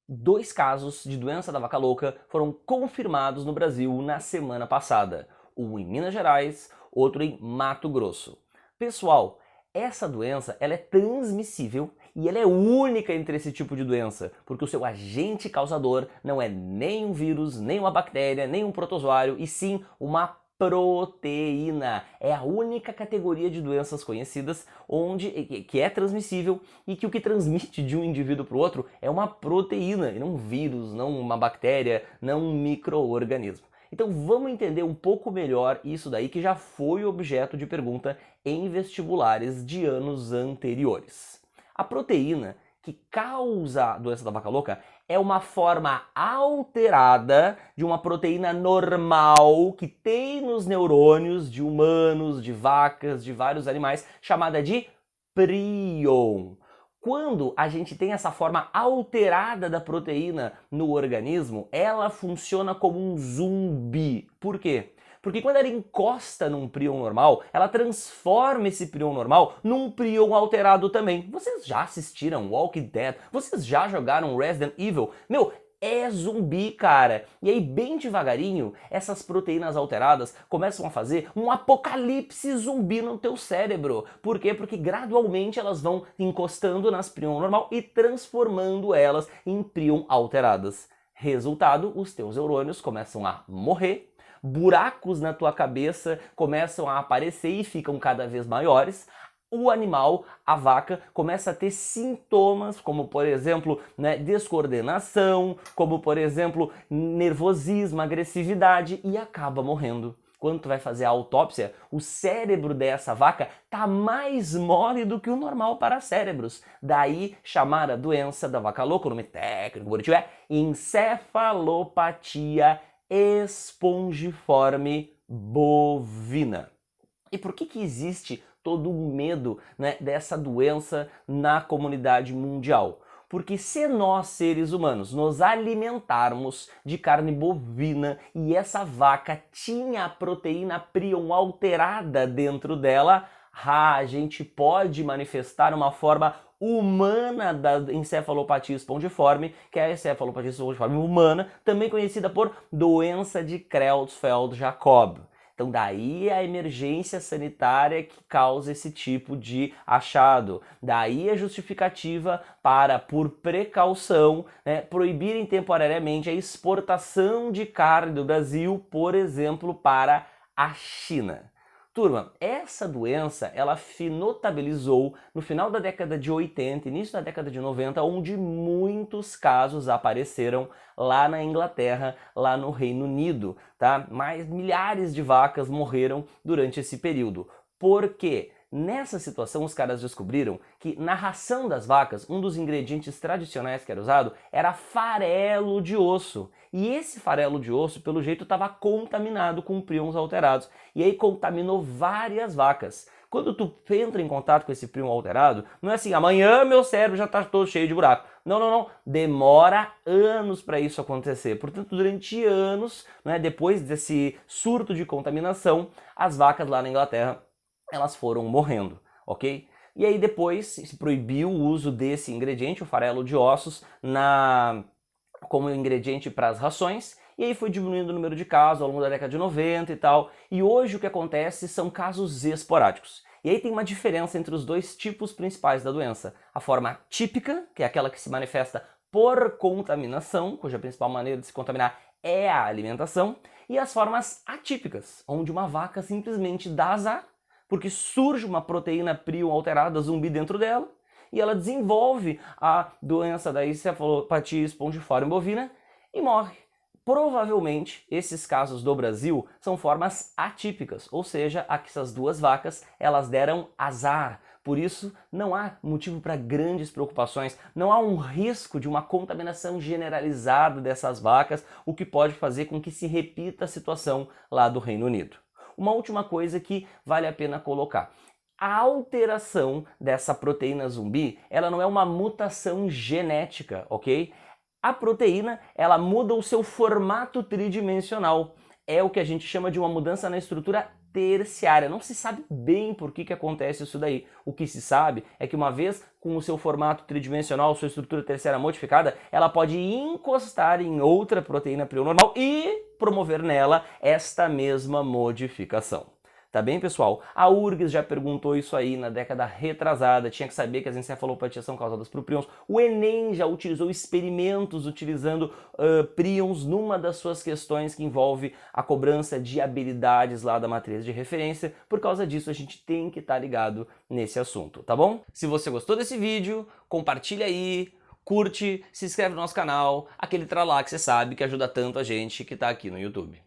Dois casos de doença da vaca louca foram confirmados no Brasil na semana passada. Um em Minas Gerais, outro em Mato Grosso. Pessoal, essa doença ela é transmissível e ela é única entre esse tipo de doença, porque o seu agente causador não é nem um vírus, nem uma bactéria, nem um protozoário, e sim uma proteína. É a única categoria de doenças conhecidas onde que é transmissível e que o que transmite de um indivíduo para o outro é uma proteína, e não um vírus, não uma bactéria, não um micro-organismo. Então vamos entender um pouco melhor isso daí que já foi objeto de pergunta em vestibulares de anos anteriores. A proteína que causa a doença da vaca louca é uma forma alterada de uma proteína normal que tem nos neurônios de humanos, de vacas, de vários animais, chamada de prion. Quando a gente tem essa forma alterada da proteína no organismo, ela funciona como um zumbi. Por quê? Porque quando ela encosta num prion normal, ela transforma esse prion normal num prion alterado também. Vocês já assistiram Walking Dead? Vocês já jogaram Resident Evil? Meu, é zumbi, cara. E aí, bem devagarinho, essas proteínas alteradas começam a fazer um apocalipse zumbi no teu cérebro. Por quê? Porque gradualmente elas vão encostando nas prion normal e transformando elas em prion alteradas. Resultado, os teus neurônios começam a morrer, buracos na tua cabeça começam a aparecer e ficam cada vez maiores. O animal, a vaca, começa a ter sintomas, como por exemplo, descoordenação, como por exemplo, nervosismo, agressividade, e acaba morrendo. Quando tu vai fazer a autópsia, o cérebro dessa vaca tá mais mole do que o normal para cérebros. Daí chamar a doença da vaca louca, o nome técnico bonito é encefalopatia espongiforme bovina. E por que existe todo o medo, dessa doença na comunidade mundial? Porque se nós, seres humanos, nos alimentarmos de carne bovina e essa vaca tinha a proteína prion alterada dentro dela, a gente pode manifestar uma forma humana da encefalopatia espongiforme, que é a encefalopatia espongiforme humana, também conhecida por doença de Creutzfeldt-Jakob. Então daí a emergência sanitária que causa esse tipo de achado. Daí a justificativa para, por precaução, proibirem temporariamente a exportação de carne do Brasil, por exemplo, para a China. Turma, essa doença ela se notabilizou no final da década de 80, início da década de 90, onde muitos casos apareceram lá na Inglaterra, lá no Reino Unido, tá? Mas milhares de vacas morreram durante esse período. Por quê? Nessa situação, os caras descobriram que na ração das vacas, um dos ingredientes tradicionais que era usado era farelo de osso. E esse farelo de osso, pelo jeito, estava contaminado com prions alterados. E aí contaminou várias vacas. Quando tu entra em contato com esse prion alterado, não é assim, amanhã meu cérebro já está todo cheio de buraco. Não, não, não. Demora anos para isso acontecer. Portanto, durante anos, depois desse surto de contaminação, as vacas lá na Inglaterra elas foram morrendo, ok? E aí depois se proibiu o uso desse ingrediente, o farelo de ossos, como ingrediente para as rações, e aí foi diminuindo o número de casos ao longo da década de 90 e tal, e hoje o que acontece são casos esporádicos. E aí tem uma diferença entre os dois tipos principais da doença. A forma típica, que é aquela que se manifesta por contaminação, cuja principal maneira de se contaminar é a alimentação, e as formas atípicas, onde uma vaca simplesmente dá azar, porque surge uma proteína prion alterada, zumbi dentro dela, e ela desenvolve a doença da encefalopatia espongiforme bovina e morre. Provavelmente, esses casos do Brasil são formas atípicas, ou seja, essas duas vacas elas deram azar. Por isso, não há motivo para grandes preocupações, não há um risco de uma contaminação generalizada dessas vacas, o que pode fazer com que se repita a situação lá do Reino Unido. Uma última coisa que vale a pena colocar. A alteração dessa proteína zumbi, ela não é uma mutação genética, ok? A proteína, ela muda o seu formato tridimensional. É o que a gente chama de uma mudança na estrutura terciária. Não se sabe bem por que acontece isso daí. O que se sabe é que uma vez com o seu formato tridimensional, sua estrutura terciária modificada, ela pode encostar em outra proteína prion normal e promover nela esta mesma modificação. Tá bem, pessoal? A URGS já perguntou isso aí na década retrasada, tinha que saber que as encefalopatias são causadas por prions. O Enem já utilizou experimentos utilizando prions numa das suas questões que envolve a cobrança de habilidades lá da matriz de referência. Por causa disso, a gente tem que estar ligado nesse assunto, tá bom? Se você gostou desse vídeo, compartilha aí, curte, se inscreve no nosso canal, aquele tralá que você sabe que ajuda tanto a gente que tá aqui no YouTube.